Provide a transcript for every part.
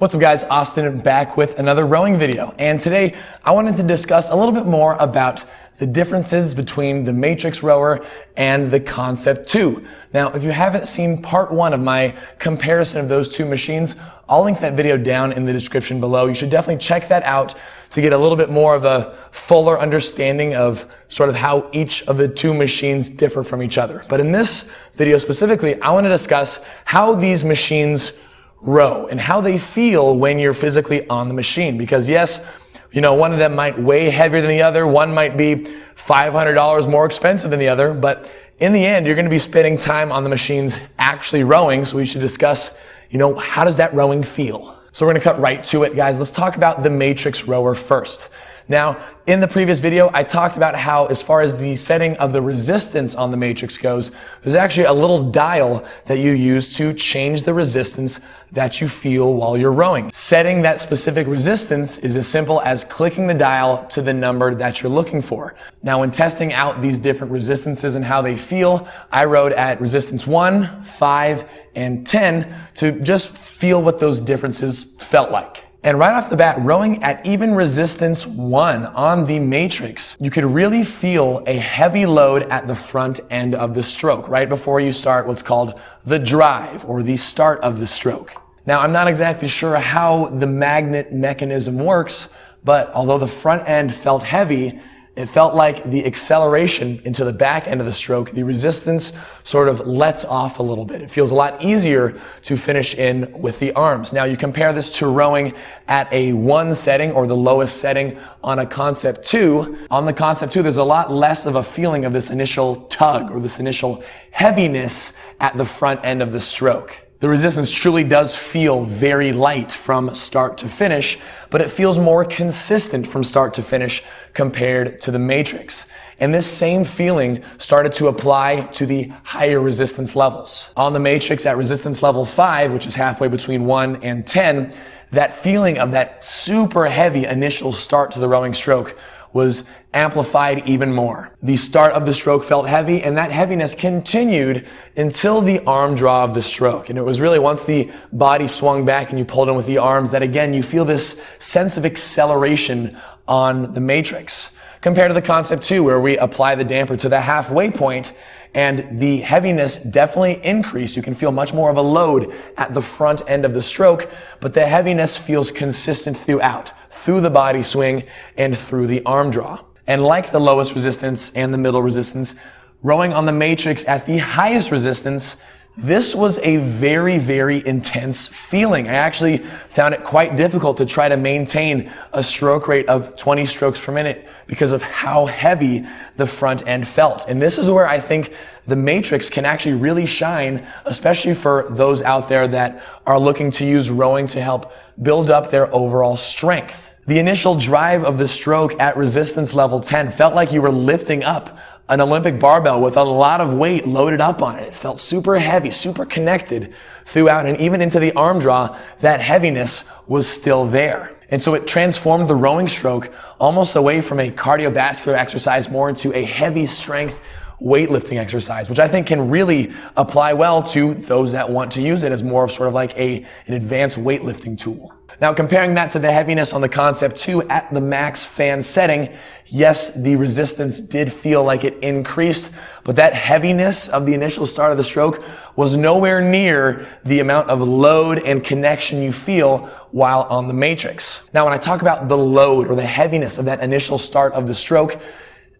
What's up guys, Austin back with another rowing video, and today I wanted to discuss a little bit more about the differences between the Matrix rower and the Concept 2. Now, if you haven't seen part 1 of my comparison of those two machines, I'll link that video down in the description below. You should definitely check that out to get a little bit more of a fuller understanding of sort of how each of the two machines differ from each other. But in this video specifically, I want to discuss how these machines row and how they feel when you're physically on the machine. Because yes, you know, one of them might weigh heavier than the other, one might be $500 more expensive than the other, but in the end, you're going to be spending time on the machines actually rowing. So we should discuss, you know, how does that rowing feel? So we're going to cut right to it, guys. Let's talk about the Matrix rower first. Now, in the previous video, I talked about how, as far as the setting of the resistance on the Matrix goes, there's actually a little dial that you use to change the resistance that you feel while you're rowing. Setting that specific resistance is as simple as clicking the dial to the number that you're looking for. Now, when testing out these different resistances and how they feel, I rowed at resistance 1, 5, and 10 to just feel what those differences felt like. And right off the bat, rowing at even resistance 1 on the Matrix, you could really feel a heavy load at the front end of the stroke, right before you start what's called the drive, or the start of the stroke. Now, I'm not exactly sure how the magnet mechanism works, but although the front end felt heavy, it felt like the acceleration into the back end of the stroke, the resistance sort of lets off a little bit. It feels a lot easier to finish in with the arms. Now, you compare this to rowing at a 1 setting, or the lowest setting on a Concept 2. On the Concept 2, there's a lot less of a feeling of this initial tug or this initial heaviness at the front end of the stroke. The resistance truly does feel very light from start to finish, but it feels more consistent from start to finish compared to the Matrix. And this same feeling started to apply to the higher resistance levels. On the Matrix at resistance level 5, which is halfway between 1 and 10, that feeling of that super heavy initial start to the rowing stroke was amplified even more. The start of the stroke felt heavy, and that heaviness continued until the arm draw of the stroke. And it was really once the body swung back and you pulled in with the arms that, again, you feel this sense of acceleration on the Matrix. Compared to the Concept 2, where we apply the damper to the halfway point, and the heaviness definitely increased. You can feel much more of a load at the front end of the stroke, but the heaviness feels consistent throughout, through the body swing and through the arm draw. And like the lowest resistance and the middle resistance, rowing on the Matrix at the highest resistance, this was a very, very intense feeling. I actually found it quite difficult to try to maintain a stroke rate of 20 strokes per minute because of how heavy the front end felt. And this is where I think the Matrix can actually really shine, especially for those out there that are looking to use rowing to help build up their overall strength. The initial drive of the stroke at resistance level 10 felt like you were lifting up an Olympic barbell with a lot of weight loaded up on it. It felt super heavy, super connected throughout, and even into the arm draw, that heaviness was still there. And so it transformed the rowing stroke almost away from a cardiovascular exercise more into a heavy strength weightlifting exercise, which I think can really apply well to those that want to use it as more of sort of like an advanced weightlifting tool. Now, comparing that to the heaviness on the Concept 2 at the max fan setting, yes, the resistance did feel like it increased, but that heaviness of the initial start of the stroke was nowhere near the amount of load and connection you feel while on the Matrix. Now, when I talk about the load or the heaviness of that initial start of the stroke,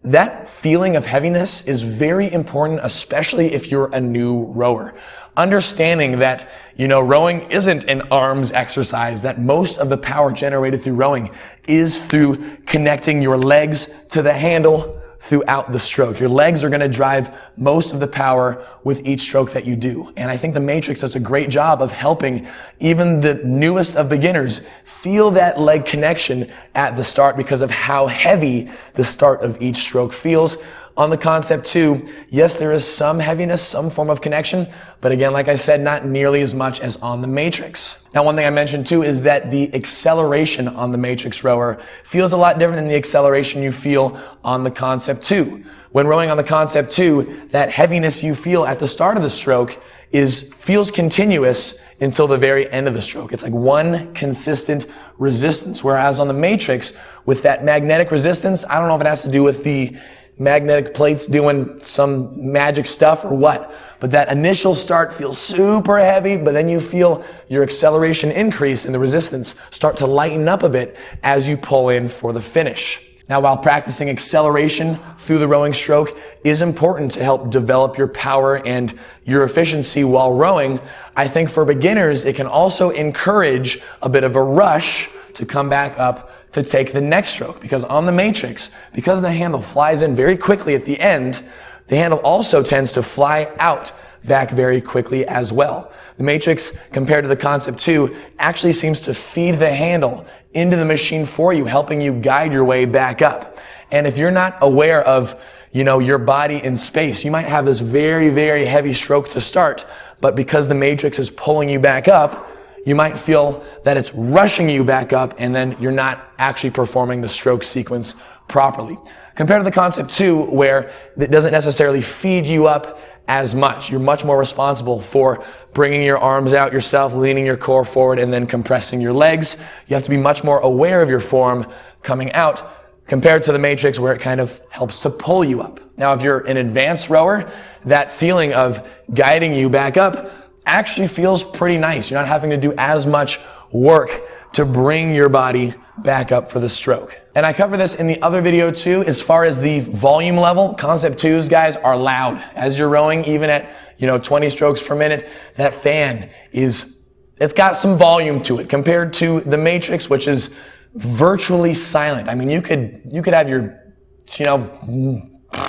that feeling of heaviness is very important, especially if you're a new rower. Understanding that, you know, rowing isn't an arms exercise, that most of the power generated through rowing is through connecting your legs to the handle throughout the stroke. Your legs are going to drive most of the power with each stroke that you do. And I think the Matrix does a great job of helping even the newest of beginners feel that leg connection at the start because of how heavy the start of each stroke feels. On the Concept 2, yes, there is some heaviness, some form of connection, but again, like I said, not nearly as much as on the Matrix. Now, one thing I mentioned too is that the acceleration on the Matrix rower feels a lot different than the acceleration you feel on the Concept 2. When rowing on the Concept 2, that heaviness you feel at the start of the stroke feels continuous until the very end of the stroke. It's like one consistent resistance. Whereas on the Matrix, with that magnetic resistance, I don't know if it has to do with the magnetic plates doing some magic stuff or what, but that initial start feels super heavy, but then you feel your acceleration increase and the resistance start to lighten up a bit as you pull in for the finish. Now, while practicing acceleration through the rowing stroke is important to help develop your power and your efficiency while rowing, I think for beginners, it can also encourage a bit of a rush to come back up to take the next stroke. Because on the Matrix, because the handle flies in very quickly at the end, the handle also tends to fly out back very quickly as well. The Matrix, compared to the Concept 2, actually seems to feed the handle into the machine for you, helping you guide your way back up. And if you're not aware of, your body in space, you might have this very, very heavy stroke to start, but because the Matrix is pulling you back up, you might feel that it's rushing you back up, and then you're not actually performing the stroke sequence properly. Compared to the Concept 2, where it doesn't necessarily feed you up as much. You're much more responsible for bringing your arms out yourself, leaning your core forward, and then compressing your legs. You have to be much more aware of your form coming out compared to the Matrix, where it kind of helps to pull you up. Now, if you're an advanced rower, that feeling of guiding you back up actually feels pretty nice. You're not having to do as much work to bring your body back up for the stroke. And I cover this in the other video too. As far as the volume level, Concept 2s, guys, are loud. As you're rowing, even at 20 strokes per minute, that fan it's got some volume to it compared to the Matrix, which is virtually silent. I mean, you could have your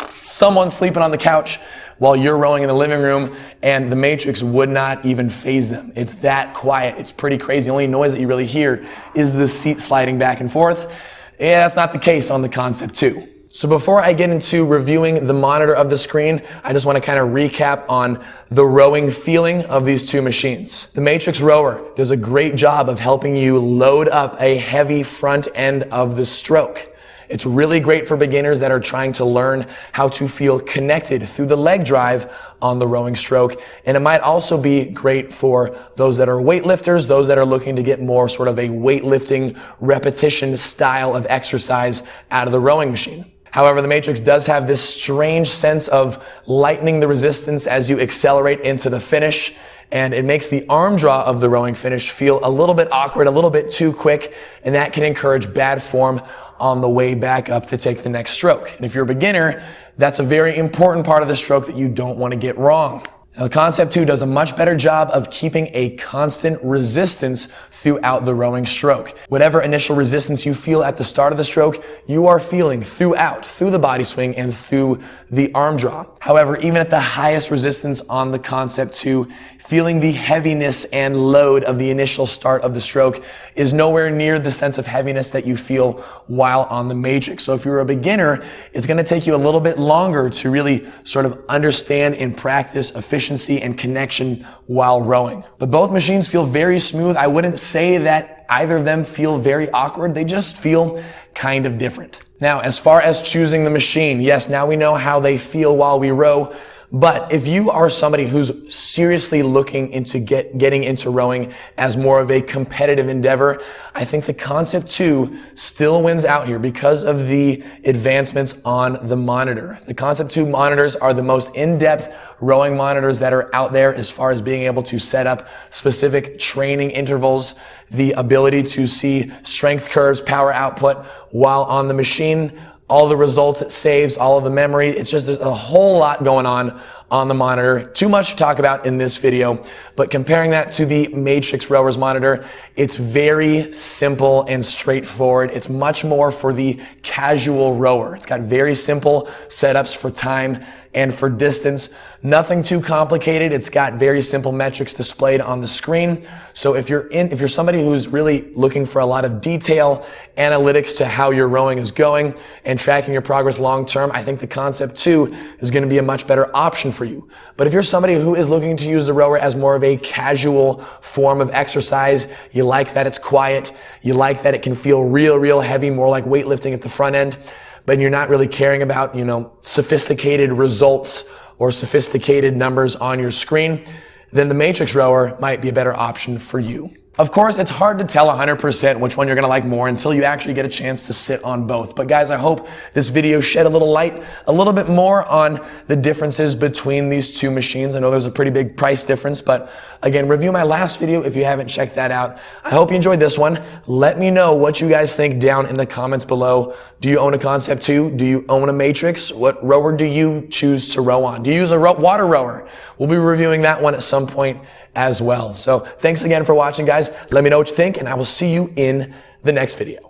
someone sleeping on the couch while you're rowing in the living room, and the Matrix would not even faze them. It's that quiet. It's pretty crazy. The only noise that you really hear is the seat sliding back and forth. Yeah, that's not the case on the Concept 2. So before I get into reviewing the monitor of the screen, I just want to kind of recap on the rowing feeling of these two machines. The Matrix Rower does a great job of helping you load up a heavy front end of the stroke. It's really great for beginners that are trying to learn how to feel connected through the leg drive on the rowing stroke. And it might also be great for those that are weightlifters, those that are looking to get more sort of a weightlifting repetition style of exercise out of the rowing machine. However, the Matrix does have this strange sense of lightening the resistance as you accelerate into the finish. And it makes the arm draw of the rowing finish feel a little bit awkward, a little bit too quick, and that can encourage bad form on the way back up to take the next stroke. And if you're a beginner, that's a very important part of the stroke that you don't want to get wrong. Now, the Concept 2 does a much better job of keeping a constant resistance throughout the rowing stroke. Whatever initial resistance you feel at the start of the stroke, you are feeling through the body swing and through the arm draw. However, even at the highest resistance on the Concept 2, feeling the heaviness and load of the initial start of the stroke is nowhere near the sense of heaviness that you feel while on the Matrix. So if you're a beginner, it's going to take you a little bit longer to really sort of understand and practice efficiency and connection while rowing. But both machines feel very smooth. I wouldn't say that either of them feel very awkward. They just feel kind of different. Now, as far as choosing the machine, yes, now we know how they feel while we row. But if you are somebody who's seriously looking into getting into rowing as more of a competitive endeavor, I think the Concept 2 still wins out here because of the advancements on the monitor. The Concept 2 monitors are the most in-depth rowing monitors that are out there as far as being able to set up specific training intervals, the ability to see strength curves, power output while on the machine, all the results it saves, all of the memory. It's just, there's a whole lot going on the monitor. Too much to talk about in this video, but comparing that to the Matrix Rower's monitor, it's very simple and straightforward. It's much more for the casual rower. It's got very simple setups for time and for distance. Nothing too complicated. It's got very simple metrics displayed on the screen. So if you're somebody who's really looking for a lot of detail, analytics to how your rowing is going and tracking your progress long term, I think the Concept 2 is going to be a much better option for you. But if you're somebody who is looking to use the rower as more of a casual form of exercise, you like that it's quiet, you like that it can feel real heavy, more like weightlifting at the front end, but you're not really caring about, sophisticated results or sophisticated numbers on your screen, then the matrix rower might be a better option for you. Of course, it's hard to tell 100% which one you're gonna like more until you actually get a chance to sit on both. But guys, I hope this video shed a little light, a little bit more on the differences between these two machines. I know there's a pretty big price difference, but again, review my last video if you haven't checked that out. I hope you enjoyed this one. Let me know what you guys think down in the comments below. Do you own a Concept 2? Do you own a Matrix? What rower do you choose to row on? Do you use a WaterRower? We'll be reviewing that one at some point as well. So thanks again for watching, guys. Let me know what you think, and I will see you in the next video.